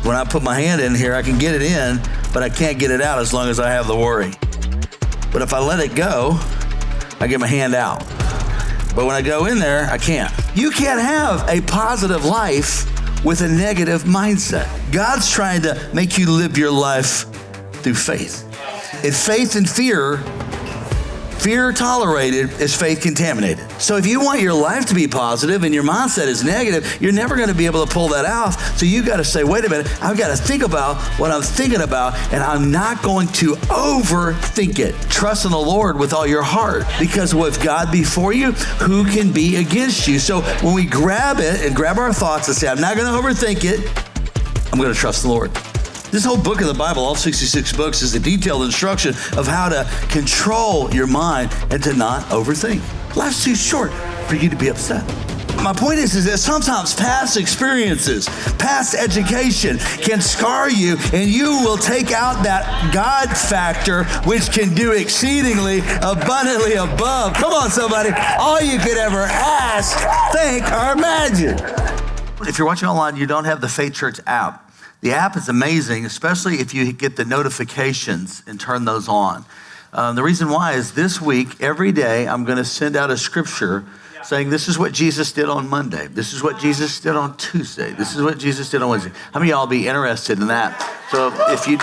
When I put my hand in here, I can get it in, but I can't get it out as long as I have the worry. But if I let it go, I get my hand out. But when I go in there, I can't. You can't have a positive life with a negative mindset. God's trying to make you live your life through faith. If faith and fear tolerated is faith contaminated. So if you want your life to be positive and your mindset is negative, you're never going to be able to pull that off. So you got to say, wait a minute, I've got to think about what I'm thinking about, and I'm not going to overthink it. Trust in the Lord with all your heart, because with God before you, who can be against you? So when we grab it and grab our thoughts and say, I'm not going to overthink it, I'm going to trust the Lord. This whole book of the Bible, all 66 books, is a detailed instruction of how to control your mind and to not overthink. Life's too short for you to be upset. My point is that sometimes past experiences, past education can scar you, and you will take out that God factor, which can do exceedingly abundantly above. Come on, somebody. All you could ever ask, think, or imagine. If you're watching online, you don't have the Faith Church app. The app is amazing, especially if you get the notifications and turn those on. The reason why is this week, every day, I'm going to send out a scripture saying this is what Jesus did on Monday. This is what Jesus did on Tuesday. This is what Jesus did on Wednesday. How many of y'all be interested in that? So if you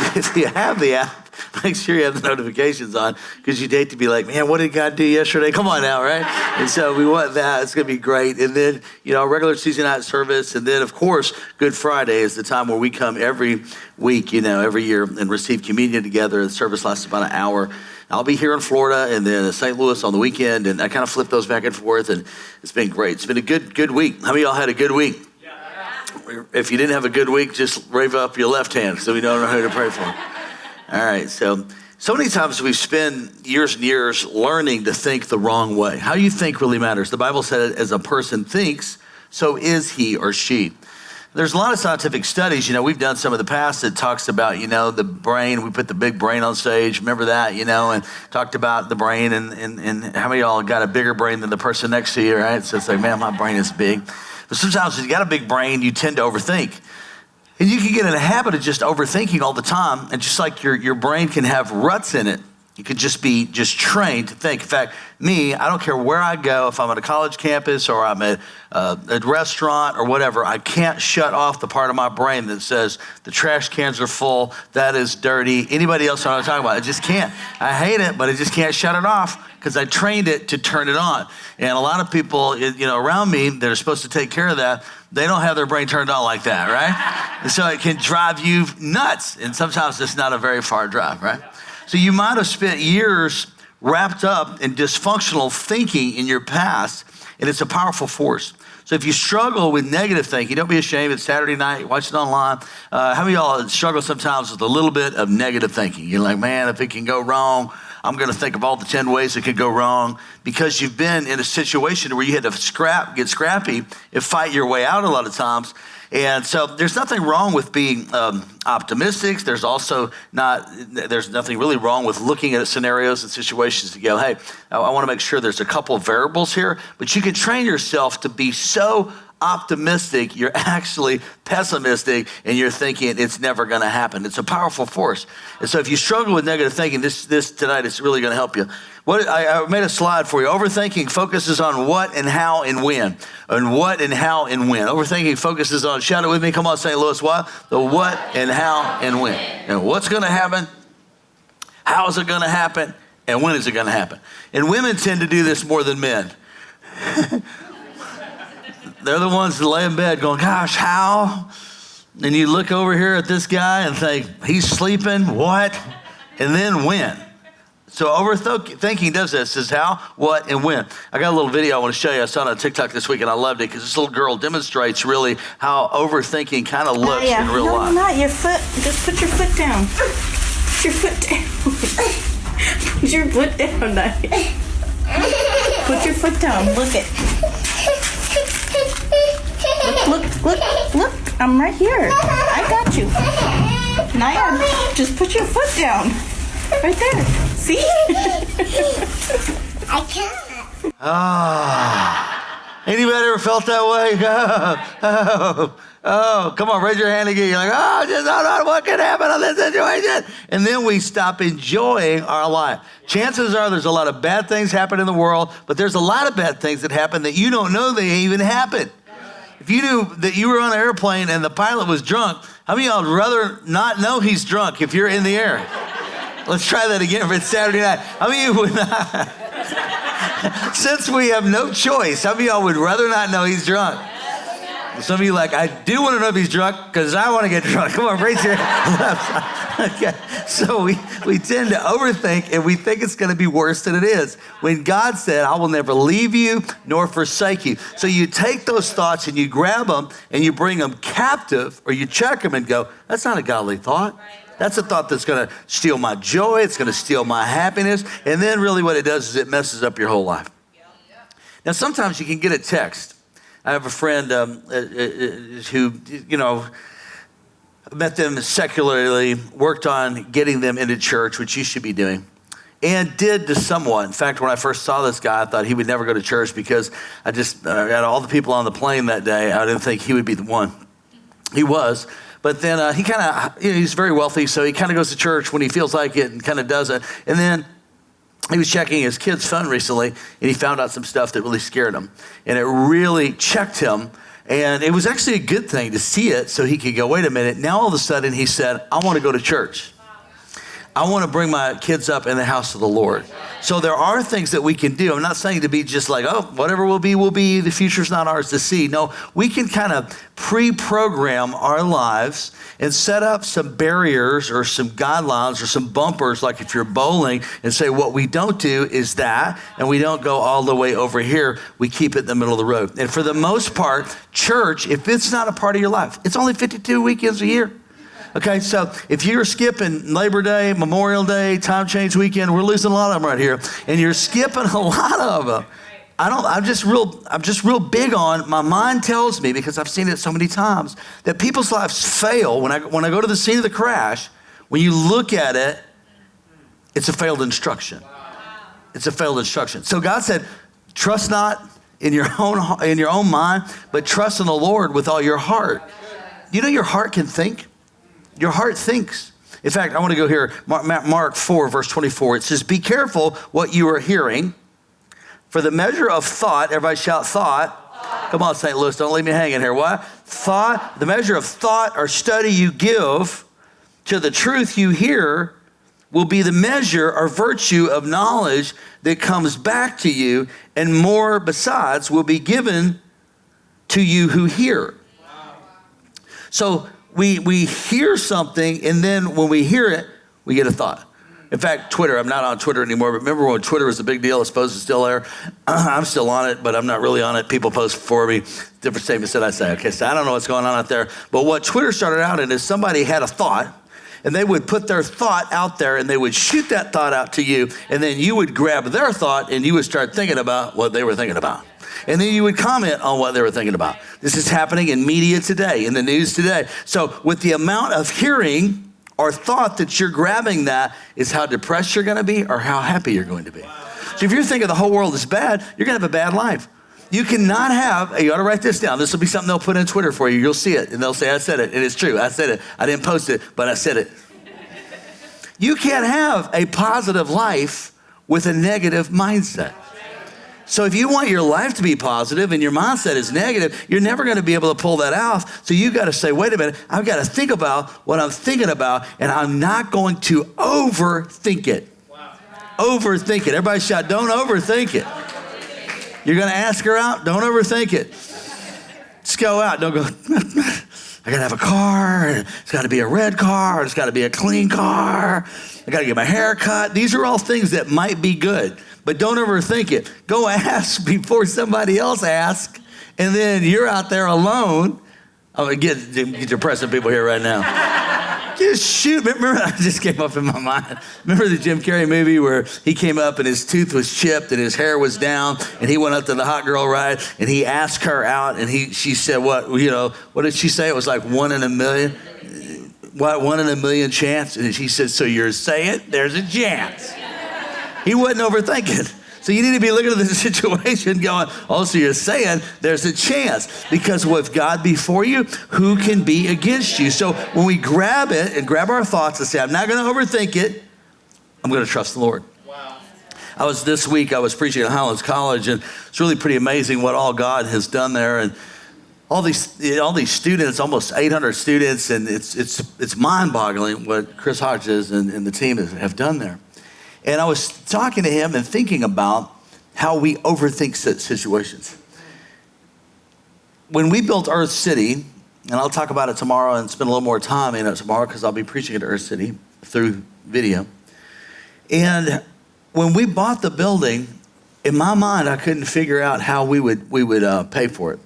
have the app, make sure you have the notifications on, because you'd hate to be like, man, what did God do yesterday? Come on now, right? And so we want that. It's going to be great. And then, regular Tuesday night service. And then, of course, Good Friday is the time where we come every week, every year, and receive communion together. The service lasts about an hour. I'll be here in Florida and then St. Louis on the weekend, and I kind of flip those back and forth, and it's been great. It's been a good week. How many of y'all had a good week? Yeah. If you didn't have a good week, just raise up your left hand so we don't know who to pray for. All right, so many times we spend years and years learning to think the wrong way. How you think really matters. The Bible said, as a person thinks, so is he or she. There's a lot of scientific studies, we've done some of the past that talks about, the brain. We put the big brain on stage, remember that, and talked about the brain, and how many of y'all got a bigger brain than the person next to you, right? So it's like, man, my brain is big. But sometimes when you got a big brain, you tend to overthink. And you can get in a habit of just overthinking all the time, and just like your brain can have ruts in it, you could just be trained to think. In fact, I don't care where I go, if I'm at a college campus or I'm at a restaurant or whatever, I can't shut off the part of my brain that says the trash cans are full, that is dirty. Anybody else know what I'm talking about? I just can't. I hate it, but I just can't shut it off because I trained it to turn it on. And a lot of people, around me that are supposed to take care of that, they don't have their brain turned on like that, right? And so it can drive you nuts. And sometimes it's not a very far drive, right? So you might have spent years wrapped up in dysfunctional thinking in your past, and it's a powerful force. So if you struggle with negative thinking, don't be ashamed. It's Saturday night, watch it online. How many of y'all struggle sometimes with a little bit of negative thinking? You're like, man, if it can go wrong, I'm going to think of all the 10 ways it could go wrong, because you've been in a situation where you had to get scrappy and fight your way out a lot of times. And so there's nothing wrong with being optimistic. There's nothing really wrong with looking at scenarios and situations to go, hey, I want to make sure there's a couple of variables here, but you can train yourself to be so optimistic, you're actually pessimistic, and you're thinking it's never going to happen. It's a powerful force. And so if you struggle with negative thinking, this tonight is really going to help you. I made a slide for you. Overthinking focuses on what and how and when. And what and how and when. Overthinking focuses on, shout it with me, come on, St. Louis, what? The what and how and when. And what's going to happen? How is it going to happen? And when is it going to happen? And women tend to do this more than men. They're the ones that lay in bed going, gosh, how? And you look over here at this guy and think, he's sleeping, what? And then when? So overthinking does this. It says how, what, and when. I got a little video I want to show you. I saw it on TikTok this week, and I loved it because this little girl demonstrates really how overthinking kind of looks in real life. No, not your foot. Just put your foot down. Put your foot down. Put your foot down, Nadia. Put your foot down. Look it. Look. I'm right here. I got you. Naya, just put your foot down. Right there. See? I can't. Anybody ever felt that way? Oh, come on, raise your hand again. You're like, oh, just don't know what can happen in this situation. And then we stop enjoying our life. Chances are there's a lot of bad things happen in the world, but there's a lot of bad things that happen that you don't know they even happen. If you knew that you were on an airplane and the pilot was drunk, how many of y'all would rather not know he's drunk if you're in the air? Let's try that again if it's Saturday night. How many of you would not? Since we have no choice, how many of y'all would rather not know he's drunk? Some of you like, I do want to know if he's drunk because I want to get drunk. Come on, raise your hand. Okay. So we tend to overthink and we think it's going to be worse than it is. When God said, I will never leave you nor forsake you. So you take those thoughts and you grab them and you bring them captive, or you check them and go, that's not a godly thought. That's a thought that's going to steal my joy. It's going to steal my happiness. And then really what it does is it messes up your whole life. Now, sometimes you can get a text. I have a friend who, met them secularly, worked on getting them into church, which you should be doing, and did to somewhat. In fact, when I first saw this guy, I thought he would never go to church because I just, out of all the people on the plane that day, I didn't think he would be the one. He was. But then he kind of, he's very wealthy, so he kind of goes to church when he feels like it and kind of does it. And then he was checking his kid's phone recently, and he found out some stuff that really scared him. And it really checked him. And it was actually a good thing to see it so he could go, wait a minute. Now all of a sudden he said, I want to go to church. I want to bring my kids up in the house of the Lord. So there are things that we can do. I'm not saying to be just like, oh, whatever will be, will be. The future's not ours to see. No, we can kind of pre-program our lives and set up some barriers or some guidelines or some bumpers, like if you're bowling, and say what we don't do is that, and we don't go all the way over here. We keep it in the middle of the road. And for the most part, church, if it's not a part of your life, it's only 52 weekends a year. Okay, so if you're skipping Labor Day, Memorial Day, Time Change Weekend, we're losing a lot of them right here, and you're skipping a lot of them. I'm just real big on, my mind tells me, because I've seen it so many times, that people's lives fail when I go to the scene of the crash. When you look at it, it's a failed instruction. It's a failed instruction. So God said, trust not in your own mind, but trust in the Lord with all your heart. You know your heart can think. Your heart thinks. In fact, I want to go here, Mark 4, verse 24. It says, be careful what you are hearing, for the measure of thought, everybody shout thought. Come on, St. Louis, don't leave me hanging here. What? Thought, the measure of thought or study you give to the truth you hear will be the measure or virtue of knowledge that comes back to you, and more besides will be given to you who hear. So we hear something, and then when we hear it, we get a thought. In fact, Twitter, I'm not on Twitter anymore, but remember when Twitter was a big deal? I suppose it's still there. I'm still on it, but I'm not really on it. People post for me different statements that I say. Okay, so I don't know what's going on out there. But what Twitter started out in is somebody had a thought, and they would put their thought out there, and they would shoot that thought out to you, and then you would grab their thought, and you would start thinking about what they were thinking about. And then you would comment on what they were thinking about. This is happening in media today, in the news today. So with the amount of hearing or thought that you're grabbing, that is how depressed you're going to be or how happy you're going to be. So if you're thinking the whole world is bad, you're going to have a bad life. You cannot have, you ought to write this down. This will be something they'll put on Twitter for you. You'll see it, and they'll say, I said it. And it's true. I said it. I didn't post it, but I said it. You can't have a positive life with a negative mindset. So if you want your life to be positive and your mindset is negative, you're never going to be able to pull that off. So you got to say, wait a minute, I've got to think about what I'm thinking about, and I'm not going to overthink it. Wow. Overthink it. Everybody shout, don't overthink it. You're going to ask her out? Don't overthink it. Just go out. Don't go, I got to have a car. It's got to be a red car. It's got to be a clean car. I got to get my hair cut. These are all things that might be good. But don't overthink it. Go ask before somebody else asks, and then you're out there alone. I'm gonna get depressing people here right now. Just shoot. Remember, that just came up in my mind. Remember the Jim Carrey movie where he came up and his tooth was chipped and his hair was down, and he went up to the hot girl ride and he asked her out, and she said, what did she say? It was like 1 in a million. What, 1 in a million chance? And she said, so you're saying there's a chance. He wasn't overthinking. So you need to be looking at the situation going, oh, so you're saying there's a chance. Because with God before you, who can be against you? So when we grab it and grab our thoughts and say, I'm not going to overthink it, I'm going to trust the Lord. This week, I was preaching at Highlands College, and it's really pretty amazing what all God has done there. And all these students, almost 800 students, and it's mind-boggling what Chris Hodges and the team have done there. And I was talking to him and thinking about how we overthink situations. When we built Earth City, and I'll talk about it tomorrow and spend a little more time in it tomorrow because I'll be preaching at Earth City through video. And when we bought the building, in my mind, I couldn't figure out how we would pay for it.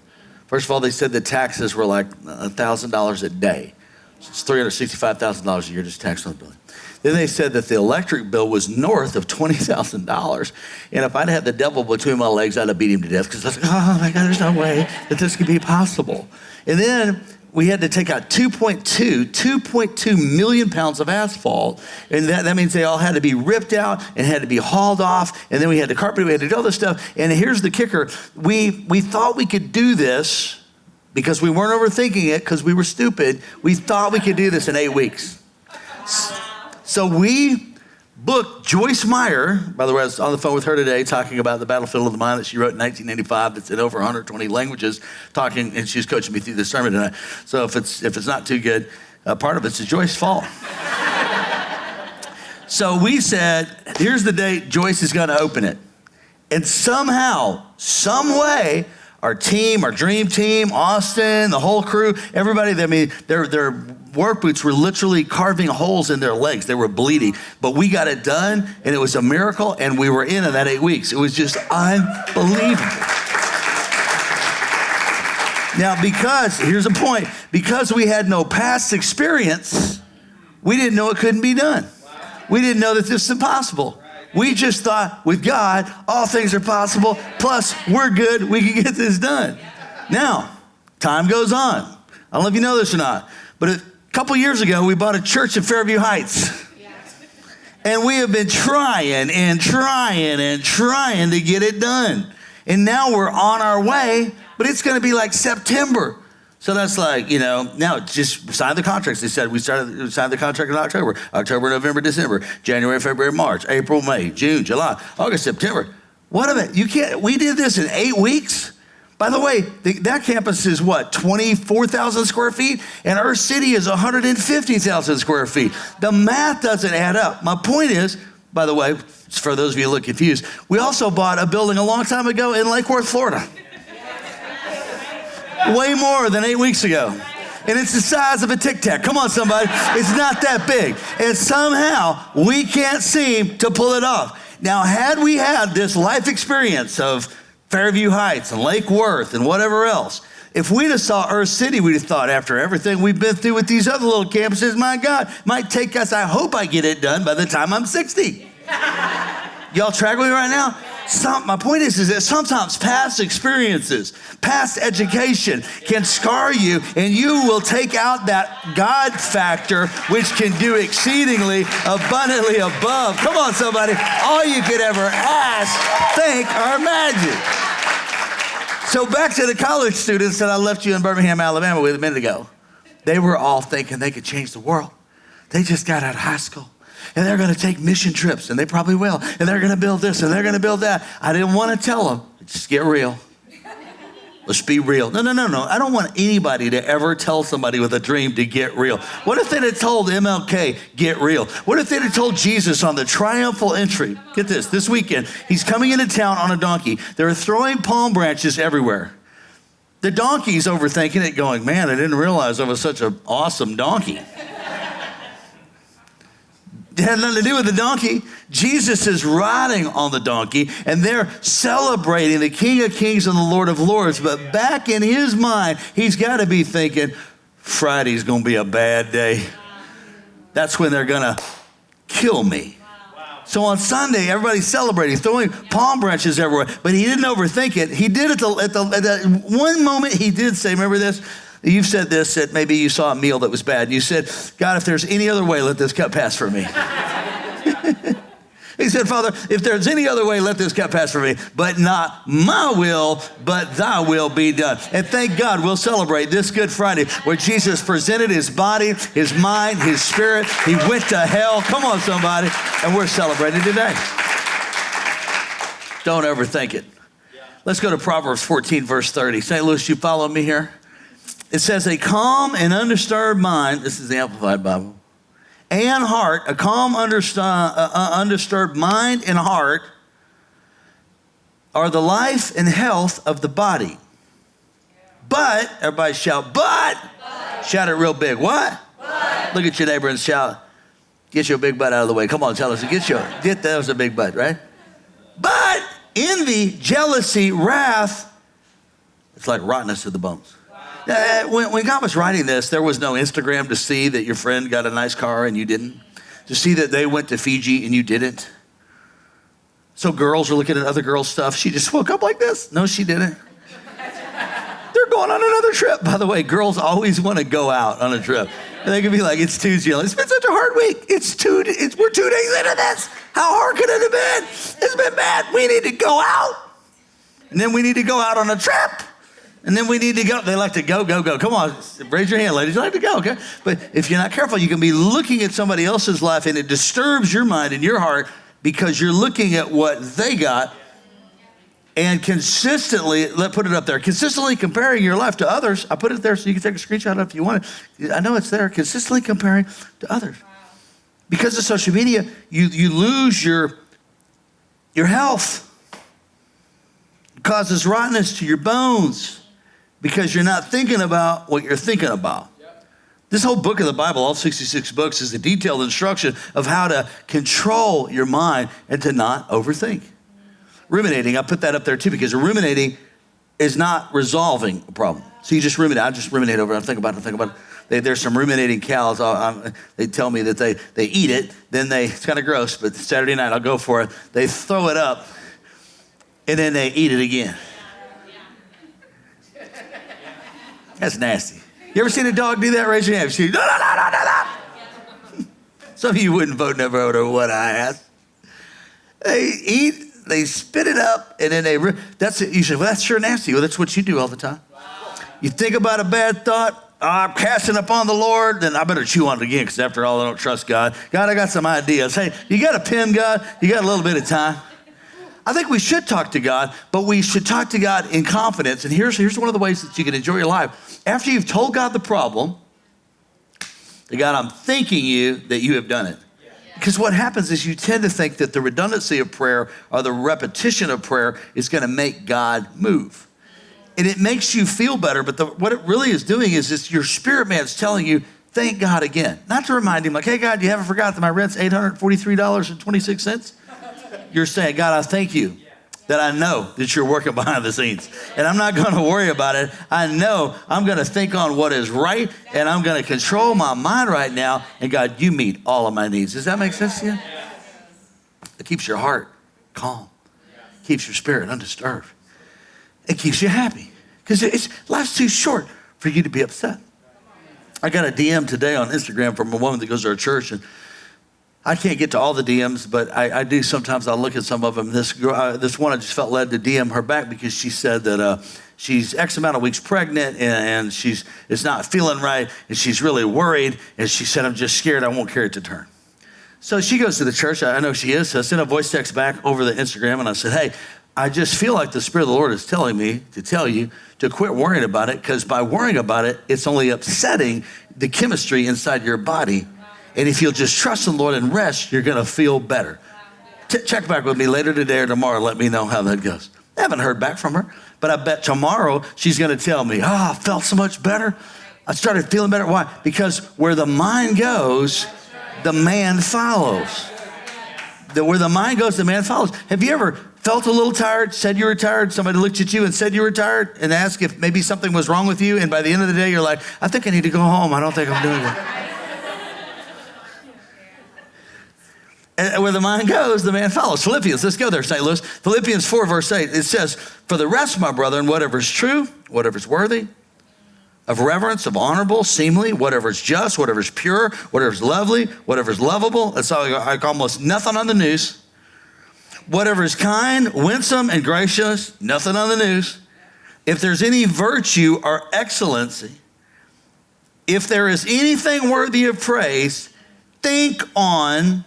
First of all, they said the taxes were like $1,000 a day. It's $365,000 a year just taxed on the building. Then they said that the electric bill was north of $20,000. And if I'd had the devil between my legs, I'd have beat him to death because I was like, oh my God, there's no way that this could be possible. And then we had to take out 2.2 million pounds of asphalt. And that means they all had to be ripped out and had to be hauled off. And then we had to carpet, we had to do all this stuff. And here's the kicker. We thought we could do this because we weren't overthinking it because we were stupid. We thought we could do this in 8 weeks. So we booked Joyce Meyer. By the way, I was on the phone with her today talking about the Battlefield of the Mind that she wrote in 1985 that's in over 120 languages, and she's coaching me through this sermon tonight. So if it's not too good, part of it's Joyce's fault. So we said, here's the date Joyce is going to open it. And somehow, some way, our team, our dream team, Austin, the whole crew, everybody, their work boots were literally carving holes in their legs. They were bleeding. But we got it done, and it was a miracle, and we were in that 8 weeks. It was just unbelievable. Now, here's the point, because we had no past experience, we didn't know it couldn't be done. We didn't know that this is impossible. We just thought with God, all things are possible, plus we're good, we can get this done. Now, time goes on. I don't know if you know this or not, but a couple years ago, we bought a church in Fairview Heights. And we have been trying to get it done. And now we're on our way, but it's going to be like September. So that's like, now just sign the contracts. They said we signed the contract in October, November, December, January, February, March, April, May, June, July, August, September. What a minute. We did this in 8 weeks. By the way, that campus is 24,000 square feet, and Earth City is 150,000 square feet. The math doesn't add up. My point is, by the way, for those of you who look confused, we also bought a building a long time ago in Lake Worth, Florida. Way more than 8 weeks ago. And it's the size of a Tic Tac. Come on, somebody. It's not that big. And somehow we can't seem to pull it off. Now, had we had this life experience of Fairview Heights and Lake Worth and whatever else, if we'd have saw Earth City, we'd have thought after everything we've been through with these other little campuses, my God, might take us, I hope I get it done by the time I'm 60. Y'all track with me right now? My point is that sometimes past experiences, past education can scar you, and you will take out that God factor, which can do exceedingly abundantly above. Come on, somebody. All you could ever ask, think, or imagine. So back to the college students that I left you in Birmingham, Alabama with a minute ago. They were all thinking they could change the world. They just got out of high school. And they're going to take mission trips, and they probably will. And they're going to build this, and they're going to build that. I didn't want to tell them, just get real. Let's be real. No. I don't want anybody to ever tell somebody with a dream to get real. What if they'd have told MLK, get real? What if they'd have told Jesus on the triumphal entry? Get this weekend, he's coming into town on a donkey. They're throwing palm branches everywhere. The donkey's overthinking it, going, man, I didn't realize I was such an awesome donkey. It had nothing to do with the donkey. Jesus is riding on the donkey, and they're celebrating the King of Kings and the Lord of Lords. But back in his mind, he's got to be thinking, Friday's going to be a bad day. That's when they're going to kill me. So on Sunday, everybody's celebrating, throwing palm branches everywhere. But he didn't overthink it. He did it at the one moment he did say, remember this? You've said this, that maybe you saw a meal that was bad. And you said, God, if there's any other way, let this cup pass for me. He said, Father, if there's any other way, let this cup pass from me, but not my will, but thy will be done. And thank God we'll celebrate this Good Friday where Jesus presented his body, his mind, his spirit. He went to hell. Come on, somebody. And we're celebrating today. Don't overthink it. Let's go to Proverbs 14, verse 30. St. Louis, you follow me here? It says, a calm and undisturbed mind, this is the Amplified Bible, and heart, a calm, undisturbed mind and heart are the life and health of the body. But, everybody shout, but. Shout it real big. What? But. Look at your neighbor and shout, get your big butt out of the way. Come on, tell us, that was a big butt, right? But envy, jealousy, wrath, it's like rottenness to the bones. When God was writing this, there was no Instagram to see that your friend got a nice car and you didn't. To see that they went to Fiji and you didn't. So girls are looking at other girls' stuff. She just woke up like this. No, she didn't. They're going on another trip. By the way, girls always want to go out on a trip. And they can be like, it's Tuesday. It's been such a hard week. We're 2 days into this. How hard could it have been? It's been bad. We need to go out. And then we need to go out on a trip. And then we need to go. They like to go. Come on, raise your hand, ladies. You like to go, okay? But if you're not careful, you can be looking at somebody else's life and it disturbs your mind and your heart because you're looking at what they got and consistently, put it up there, consistently comparing your life to others. I put it there so you can take a screenshot of it if you want it. I know it's there, consistently comparing to others. Because of social media, you lose your health. It causes rottenness to your bones. Because you're not thinking about what you're thinking about. Yep. This whole book of the Bible, all 66 books, is a detailed instruction of how to control your mind and to not overthink. Ruminating, I put that up there too, because ruminating is not resolving a problem. So you just ruminate. I just ruminate over it. I think about it. There's some ruminating cows. They tell me that they eat it. Then it's kind of gross, but Saturday night I'll go for it. They throw it up, and then they eat it again. That's nasty. You ever seen a dog do that? Raise your hand. No. Some of you wouldn't vote never over what I asked. They eat, they spit it up, and then that's it. You say, well, that's sure nasty. Well, that's what you do all the time. You think about a bad thought, I'm casting upon the Lord, then I better chew on it again, because after all, I don't trust God. God, I got some ideas. Hey, you got a pen, God? You got a little bit of time? I think we should talk to God, but we should talk to God in confidence. And here's one of the ways that you can enjoy your life. After you've told God the problem, God, I'm thanking you that you have done it. Because what happens is you tend to think that the redundancy of prayer or the repetition of prayer is going to make God move. And it makes you feel better, but what it really is doing is your spirit man's telling you, thank God again. Not to remind him like, hey, God, you haven't forgot that my rent's $843.26? You're saying, God, I thank you that I know that you're working behind the scenes. And I'm not going to worry about it. I know I'm going to think on what is right, and I'm going to control my mind right now. And God, you meet all of my needs. Does that make sense to you? It keeps your heart calm. Keeps your spirit undisturbed. It keeps you happy. Because life's too short for you to be upset. I got a DM today on Instagram from a woman that goes to our church, and I can't get to all the DMs, but I do sometimes. I'll look at some of them. This one, I just felt led to DM her back because she said that she's X amount of weeks pregnant and it's not feeling right, and she's really worried. And she said, I'm just scared I won't carry it to term. So she goes to the church. I know she is. So I sent a voice text back over the Instagram, and I said, hey, I just feel like the Spirit of the Lord is telling me to tell you to quit worrying about it, because by worrying about it, it's only upsetting the chemistry inside your body. And if you'll just trust in the Lord and rest, you're going to feel better. Check back with me later today or tomorrow. Let me know how that goes. I haven't heard back from her, but I bet tomorrow she's going to tell me, I felt so much better. I started feeling better. Why? Because where the mind goes, the man follows. Where the mind goes, the man follows. Have you ever felt a little tired, said you were tired, somebody looked at you and said you were tired, and asked if maybe something was wrong with you, and by the end of the day, you're like, I think I need to go home. I don't think I'm doing it. And where the mind goes, the man follows. Philippians, let's go there, St. Louis. Philippians 4, verse 8, it says, for the rest, my brethren, whatever is true, whatever is worthy, of reverence, of honorable, seemly, whatever is just, whatever is pure, whatever is lovely, whatever is lovable. That's all, like almost nothing on the news. Whatever is kind, winsome, and gracious, nothing on the news. If there's any virtue or excellency, if there is anything worthy of praise, think on,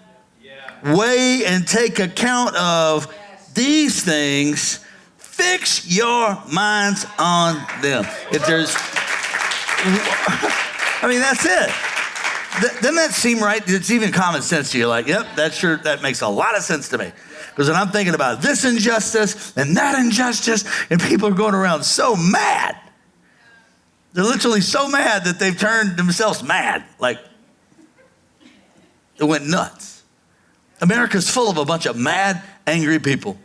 weigh, and take account of these things. Fix your minds on them. If there's, I mean, that's it. Doesn't that seem right? It's even common sense to you. Like, yep, that makes a lot of sense to me. Because when I'm thinking about this injustice and that injustice, and people are going around so mad. They're literally so mad that they've turned themselves mad. Like, it went nuts. America's full of a bunch of mad, angry people.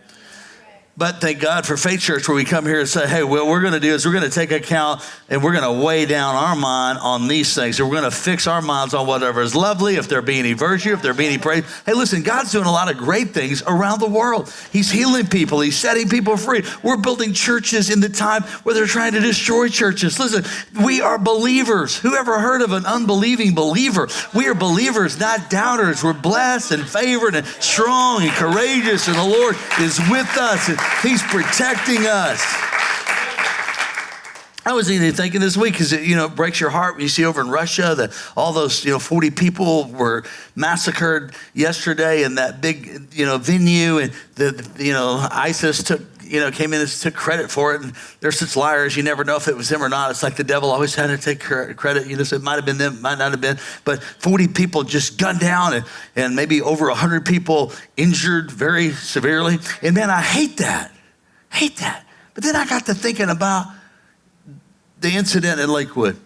But thank God for Faith Church, where we come here and say, hey, what we're going to do is we're going to take account and we're going to weigh down our mind on these things. So we're going to fix our minds on whatever is lovely, if there be any virtue, if there be any praise. Hey, listen, God's doing a lot of great things around the world. He's healing people. He's setting people free. We're building churches in the time where they're trying to destroy churches. Listen, we are believers. Who ever heard of an unbelieving believer? We are believers, not doubters. We're blessed and favored and strong and courageous, and the Lord is with us. And He's protecting us. I was even thinking this week, because it breaks your heart when you see over in Russia that all those 40 people were massacred yesterday in that big venue, and ISIS came in and took credit for it, and they're such liars. You never know if it was them or not. It's like the devil always had to take credit. So it might have been them, might not have been, but 40 people just gunned down, and maybe over 100 people injured very severely. And man, I hate that. But then I got to thinking about the incident in Lakewood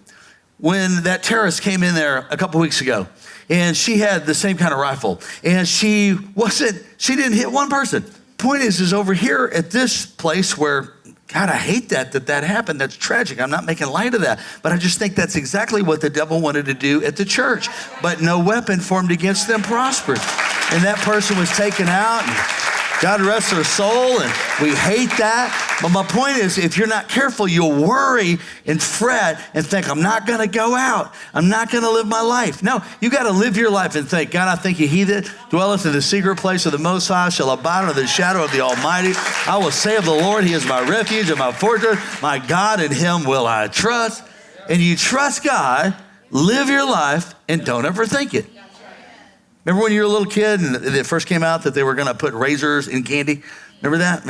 when that terrorist came in there a couple weeks ago, and she had the same kind of rifle, and she didn't hit one person. Point is over here at this place where, God, I hate that happened. That's tragic. I'm not making light of that. But I just think that's exactly what the devil wanted to do at the church. But no weapon formed against them prospered. And that person was taken out, and God rest their soul, and we hate that. But my point is, if you're not careful, you'll worry and fret and think, I'm not going to go out. I'm not going to live my life. No, you got to live your life and think, God, I thank you. He that dwelleth in the secret place of the Most High shall abide under the shadow of the Almighty. I will say of the Lord, He is my refuge and my fortress. My God, in Him will I trust. And you trust God, live your life, and don't ever think it. Remember when you were a little kid and it first came out that they were going to put razors in candy? Remember that?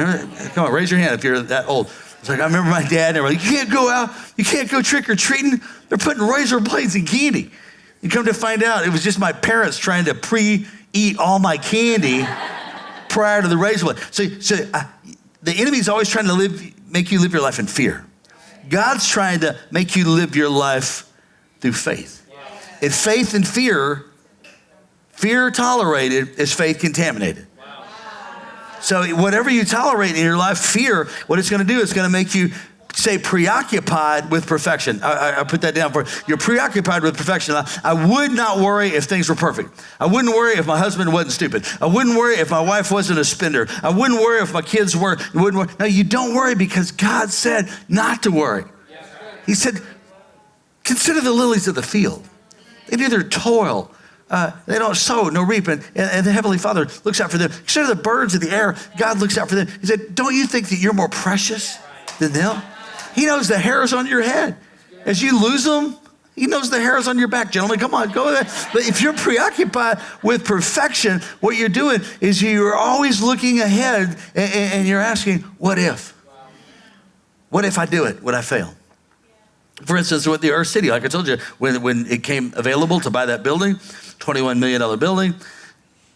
Come on, raise your hand if you're that old. It's like, I remember my dad, and they were like, you can't go out, you can't go trick-or-treating. They're putting razor blades in candy. You come to find out, it was just my parents trying to pre-eat all my candy prior to the razor blade. So the enemy's always trying to make you live your life in fear. God's trying to make you live your life through faith. And faith and fear tolerated is faith contaminated. So whatever you tolerate in your life, fear, what it's going to do, it's going to make you, say, preoccupied with perfection. I put that down for you. You're preoccupied with perfection. I would not worry if things were perfect. I wouldn't worry if my husband wasn't stupid. I wouldn't worry if my wife wasn't a spender. I wouldn't worry if my kids were. No, you don't worry, because God said not to worry. He said, consider the lilies of the field. They neither toil, they don't sow, nor reap, and the Heavenly Father looks out for them. Consider the birds of the air. God looks out for them. He said, don't you think that you're more precious than them? He knows the hairs on your head. As you lose them, He knows the hairs on your back. Gentlemen, come on, go there. But if you're preoccupied with perfection, what you're doing is you're always looking ahead, and you're asking, what if? What if I do it? Would I fail? For instance, with the Earth City, like I told you, when it came available to buy that building, $21 million building,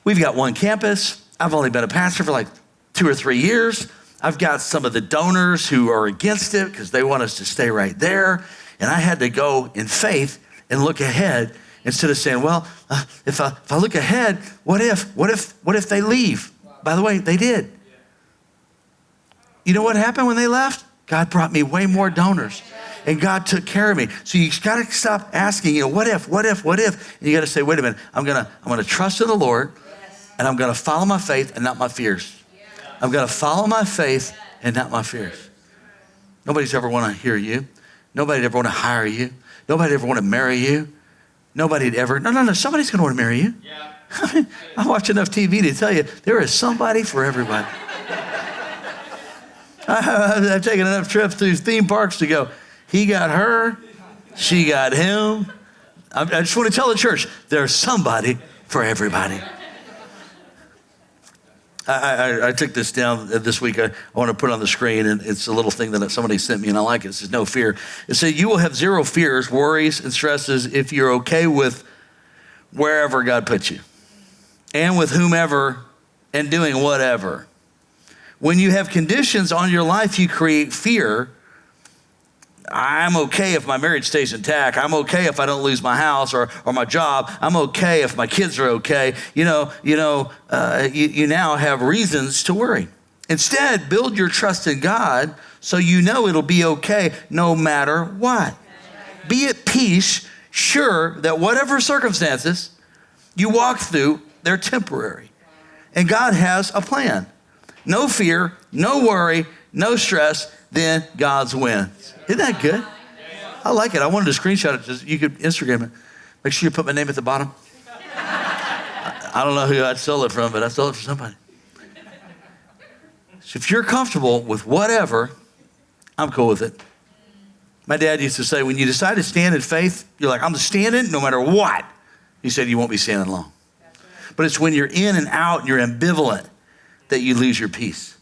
we've got one campus. I've only been a pastor for like 2 or 3 years. I've got some of the donors who are against it because they want us to stay right there. And I had to go in faith and look ahead instead of saying, well, if I look ahead, what if they leave? By the way, they did. You know what happened when they left? God brought me way more donors. And God took care of me. So you got to stop asking, what if? And you got to say, wait a minute, I'm gonna trust in the Lord, and I'm gonna follow my faith and not my fears. I'm gonna follow my faith and not my fears. Nobody's ever want to hear you. Nobody ever want to hire you. Nobody ever want to marry you. Nobody'd ever, no, somebody's gonna want to marry you. I mean, I watch enough TV to tell you there is somebody for everybody. I've taken enough trips through theme parks to go, he got her, she got him. I just want to tell the church, there's somebody for everybody. I took this down this week. I want to put it on the screen, and it's a little thing that somebody sent me, and I like it. It says, no fear. It says, you will have zero fears, worries, and stresses if you're okay with wherever God puts you and with whomever and doing whatever. When you have conditions on your life, you create fear. I'm okay if my marriage stays intact. I'm okay if I don't lose my house or my job. I'm okay if my kids are okay. You now have reasons to worry. Instead, build your trust in God so you know it'll be okay no matter what. Be at peace, sure that whatever circumstances you walk through, they're temporary. And God has a plan. No fear, no worry, no stress, then God's wins. Isn't that good? I like it. I wanted to screenshot it. Just, you could Instagram it. Make sure you put my name at the bottom. I don't know who I'd stole it from, but I stole it from somebody. So if you're comfortable with whatever, I'm cool with it. My dad used to say, when you decide to stand in faith, you're like, I'm standing no matter what. He said, you won't be standing long. But it's when you're in and out and you're ambivalent that you lose your peace.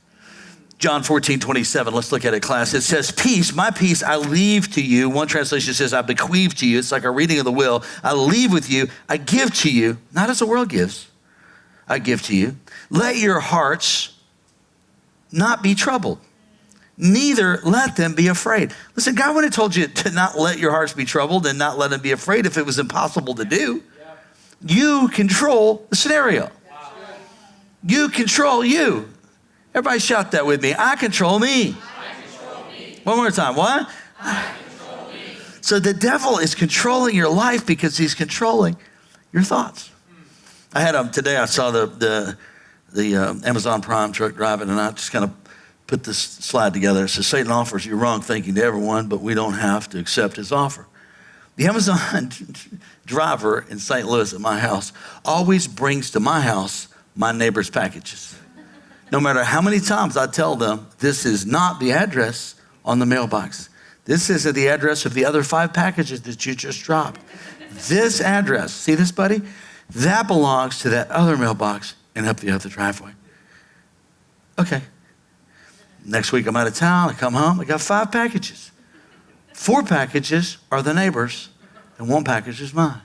John 14:27, let's look at it, class. It says, peace, my peace I leave to you. One translation says, I bequeath to you. It's like a reading of the will. I leave with you. I give to you, not as the world gives. I give to you. Let your hearts not be troubled. Neither let them be afraid. Listen, God would have told you to not let your hearts be troubled and not let them be afraid if it was impossible to do. You control the scenario. You control you. Everybody shout that with me. I control me. I control me. One more time. What? I control me. So the devil is controlling your life because he's controlling your thoughts. I had today I saw the Amazon Prime truck driving, and I just kind of put this slide together. It says, Satan offers you wrong thinking to everyone, but we don't have to accept his offer. The Amazon driver in St. Louis at my house always brings to my house my neighbor's packages. No matter how many times I tell them, this is not the address on the mailbox. This isn't the address of the other 5 packages that you just dropped. This address, see this, buddy? That belongs to that other mailbox and up the other driveway. Okay. Next week I'm out of town, I come home, I got 5 packages. 4 packages are the neighbor's and 1 package is mine.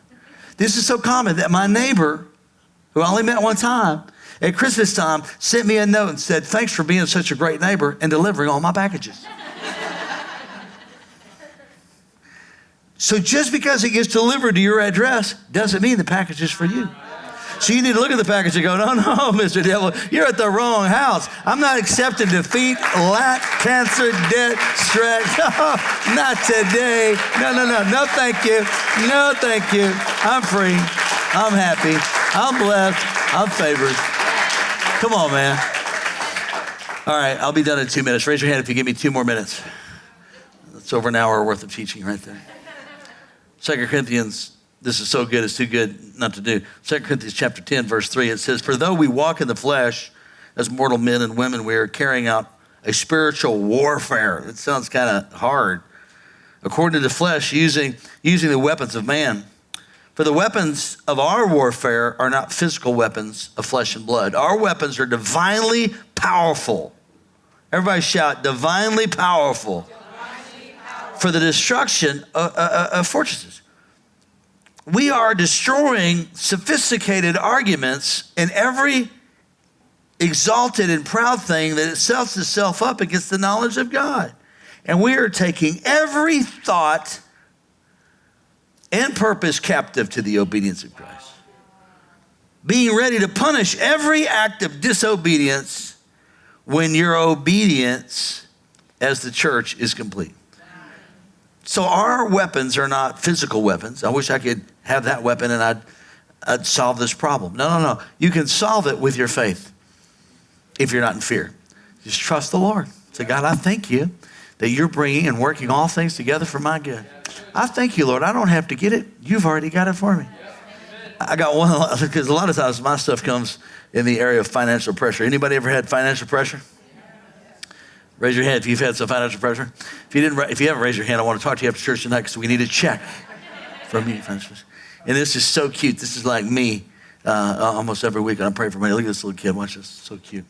This is so common that my neighbor, who I only met one time, at Christmas time, sent me a note and said, thanks for being such a great neighbor and delivering all my packages. So just because it gets delivered to your address doesn't mean the package is for you. So you need to look at the package and go, no, Mr. Devil, you're at the wrong house. I'm not accepting defeat, lack, cancer, debt, stress. No, not today. No, thank you. No, thank you. I'm free. I'm happy. I'm blessed. I'm favored. Come on, man. All right, I'll be done in 2 minutes. Raise your hand if you give me 2 more minutes. That's over an hour worth of teaching right there. 2 Corinthians, this is so good, it's too good not to do. 2 Corinthians chapter 10, verse 3, it says, for though we walk in the flesh as mortal men and women, we are carrying out a spiritual warfare. It sounds kind of hard. According to the flesh, using the weapons of man. For the weapons of our warfare are not physical weapons of flesh and blood. Our weapons are divinely powerful. Everybody shout, divinely powerful. Divinely powerful. For the destruction of fortresses. We are destroying sophisticated arguments and every exalted and proud thing that it sets itself up against the knowledge of God. And we are taking every thought and purpose captive to the obedience of Christ. Being ready to punish every act of disobedience when your obedience as the church is complete. So our weapons are not physical weapons. I wish I could have that weapon and I'd solve this problem. No. You can solve it with your faith if you're not in fear. Just trust the Lord. Say, God, I thank you that you're bringing and working all things together for my good. I thank you, Lord. I don't have to get it. You've already got it for me. I got one, because a lot of times my stuff comes in the area of financial pressure. Anybody ever had financial pressure? Raise your hand if you've had some financial pressure. If you haven't raised your hand, I want to talk to you after church tonight because we need a check from you. And this is so cute. This is like me almost every week. I'm praying for money. Look at this little kid. Watch this. So cute.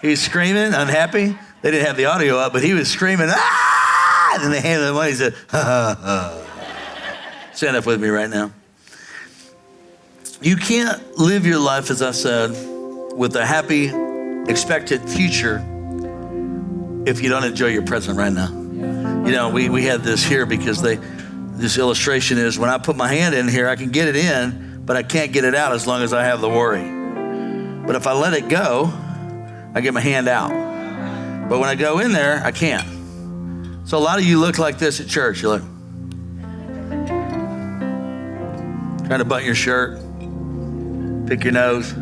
He's screaming, unhappy. They didn't have the audio up, but he was screaming, ah! And then they handed him the money. He said, ha, ha, ha. Stand up with me right now. You can't live your life, as I said, with a happy, expected future if you don't enjoy your present right now. You know, we had this here because this illustration is when I put my hand in here, I can get it in, but I can't get it out as long as I have the worry. But if I let it go, I get my hand out. But when I go in there, I can't. So a lot of you look like this at church. You're like, trying to button your shirt, pick your nose.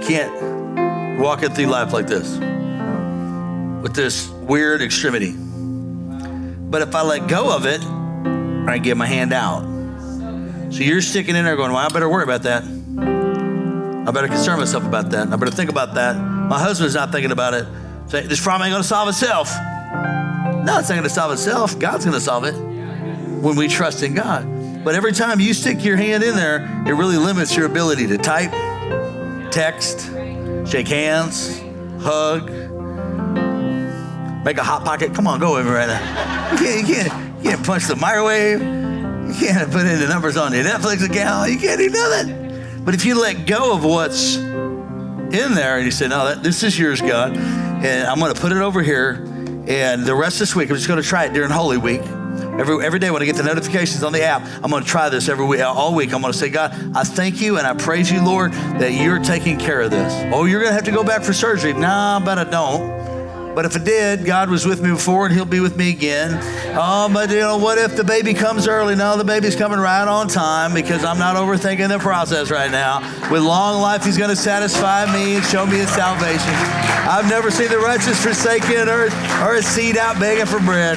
Can't walk it through life like this, with this weird extremity. But if I let go of it, I get my hand out. So you're sticking in there going, well, I better worry about that. I better concern myself about that. I better think about that. My husband's not thinking about it. So this problem ain't gonna solve itself. No, it's not gonna solve itself. God's gonna solve it when we trust in God. But every time you stick your hand in there, it really limits your ability to type, text, shake hands, hug, make a hot pocket. Come on, go with me right now. You can't punch the microwave. You can't put in the numbers on your Netflix account. You can't do nothing. But if you let go of what's in there and you say, no, this is yours, God, and I'm going to put it over here, and the rest of this week, I'm just going to try it during Holy Week. Every day when I get the notifications on the app, I'm going to try this every week, all week. I'm going to say, God, I thank you and I praise you, Lord, that you're taking care of this. Oh, you're going to have to go back for surgery. Nah, but I don't. But if I did, God was with me before and he'll be with me again. Oh, but what if the baby comes early? No, the baby's coming right on time because I'm not overthinking the process right now. With long life, he's going to satisfy me and show me his salvation. I've never seen the righteous forsaken or a seed out begging for bread.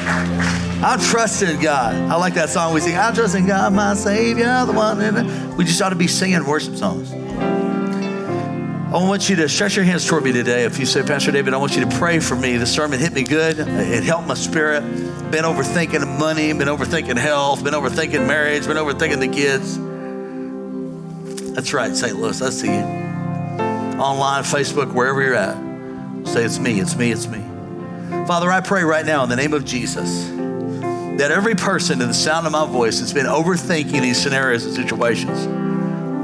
I'm trusting God. I like that song we sing. I trust in God, my Savior, the one. We just ought to be singing worship songs. I want you to stretch your hands toward me today. If you say, Pastor David, I want you to pray for me. The sermon hit me good. It helped my spirit. Been overthinking money, been overthinking health, been overthinking marriage, been overthinking the kids. That's right, St. Louis, I see you. Online, Facebook, wherever you're at. Say, it's me, it's me, it's me. Father, I pray right now in the name of Jesus that every person in the sound of my voice that's been overthinking these scenarios and situations,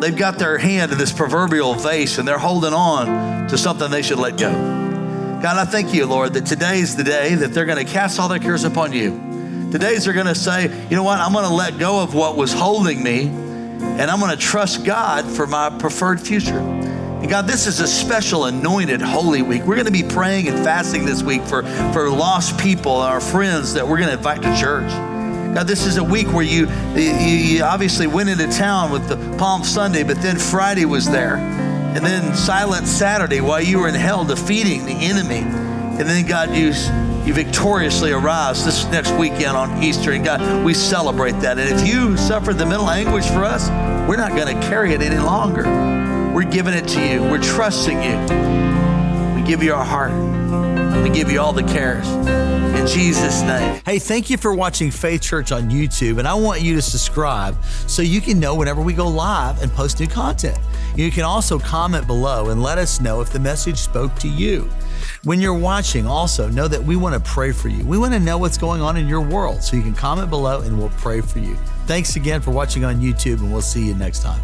they've got their hand in this proverbial vase and they're holding on to something they should let go. God, I thank you, Lord, that today's the day that they're going to cast all their cares upon you. Today's they're going to say, you know what, I'm going to let go of what was holding me and I'm going to trust God for my preferred future. And God, this is a special anointed Holy Week. We're going to be praying and fasting this week for lost people, our friends that we're going to invite to church. God, this is a week where you obviously went into town with the Palm Sunday, but then Friday was there. And then Silent Saturday while you were in hell defeating the enemy. And then God, you victoriously arise this next weekend on Easter. And God, we celebrate that. And if you suffered the mental anguish for us, we're not going to carry it any longer. We're giving it to you. We're trusting you. We give you our heart. We give you all the cares. In Jesus' name. Hey, thank you for watching Faith Church on YouTube. And I want you to subscribe so you can know whenever we go live and post new content. You can also comment below and let us know if the message spoke to you. When you're watching, also know that we want to pray for you. We want to know what's going on in your world. So you can comment below and we'll pray for you. Thanks again for watching on YouTube, and we'll see you next time.